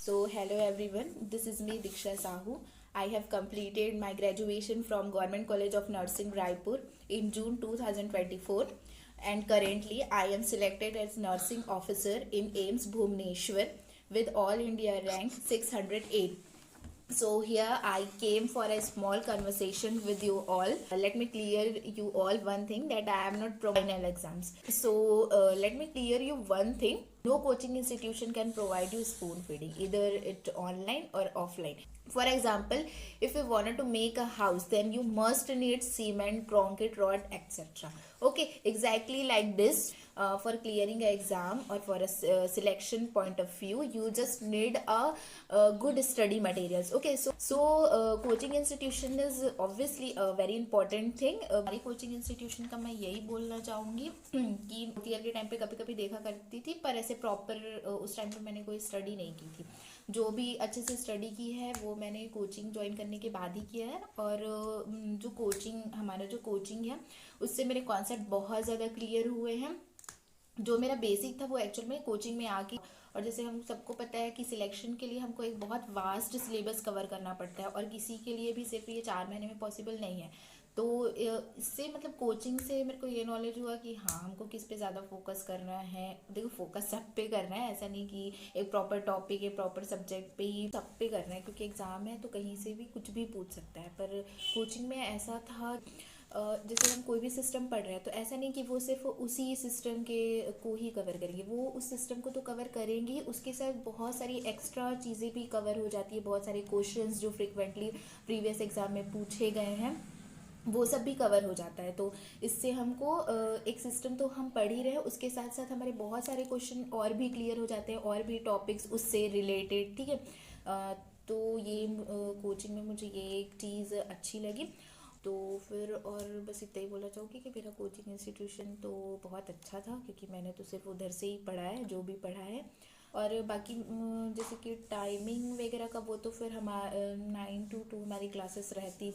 So, hello everyone, this is me Diksha Sahu. I have completed my graduation from Government College of Nursing Raipur in June 2024, and currently I am selected as nursing officer in AIMS Bhubaneswar with All India rank 608. So here I came for a small conversation with you all. Let me clear you all one thing, that I am not providing final exams. So let me clear you one thing. No coaching institution can provide you spoon feeding, either it online or offline. For example, if you wanted to make a house, then you must need cement, concrete, rod, etc. Okay, exactly like this. For clearing an exam or for a selection point of view, you just need a good study materials. Okay, so coaching institution is obviously a very important thing. हमारी coaching institution का मैं यही बोलना चाहूँगी कि year के time पे कभी कभी देखा करती थी, पर ऐसे प्रॉपर उस टाइम पे मैंने कोई स्टडी नहीं की थी। जो भी अच्छे से स्टडी की है वो मैंने कोचिंग ज्वाइन करने के बाद ही किया है। और जो कोचिंग है उससे मेरे कॉन्सेप्ट बहुत ज़्यादा क्लियर हुए हैं। जो मेरा बेसिक था वो एक्चुअल में कोचिंग में आके, और जैसे हम सबको पता है कि सिलेक्शन के लिए हमको एक बहुत वास्ट सिलेबस कवर करना पड़ता है, और किसी के लिए भी सिर्फ ये 4 महीने में पॉसिबल नहीं है। तो इससे मतलब कोचिंग से मेरे को ये नॉलेज हुआ कि हाँ, हमको किस पे ज़्यादा फोकस करना है। देखो, फोकस सब पे करना है, ऐसा नहीं कि एक प्रॉपर टॉपिक एक प्रॉपर सब्जेक्ट पे ही सब पे करना है, क्योंकि एग्ज़ाम है तो कहीं से भी कुछ भी पूछ सकता है। पर कोचिंग में ऐसा था, जैसे हम कोई भी सिस्टम पढ़ रहे हैं तो ऐसा नहीं कि वो सिर्फ उसी सिस्टम के को ही कवर करेंगे, वो उस सिस्टम को तो कवर करेंगे, उसके साथ बहुत सारी एक्स्ट्रा चीज़ें भी कवर हो जाती है। बहुत सारे क्वेश्चंस जो फ्रिक्वेंटली प्रीवियस एग्जाम में पूछे गए हैं वो सब भी कवर हो जाता है। तो इससे हमको एक सिस्टम तो हम पढ़ ही रहे हैं, उसके साथ साथ हमारे बहुत सारे क्वेश्चन और भी क्लियर हो जाते हैं, और भी टॉपिक्स उससे रिलेटेड। ठीक है, तो ये कोचिंग में मुझे ये एक चीज़ अच्छी लगी। तो फिर और बस इतना ही बोलना चाहूँगी कि मेरा कोचिंग इंस्टीट्यूशन तो बहुत अच्छा था, क्योंकि मैंने तो सिर्फ उधर से ही पढ़ा है जो भी पढ़ा है। और बाकी जैसे कि टाइमिंग वगैरह का वो तो फिर हमारा 9 to 2 हमारी क्लासेस रहती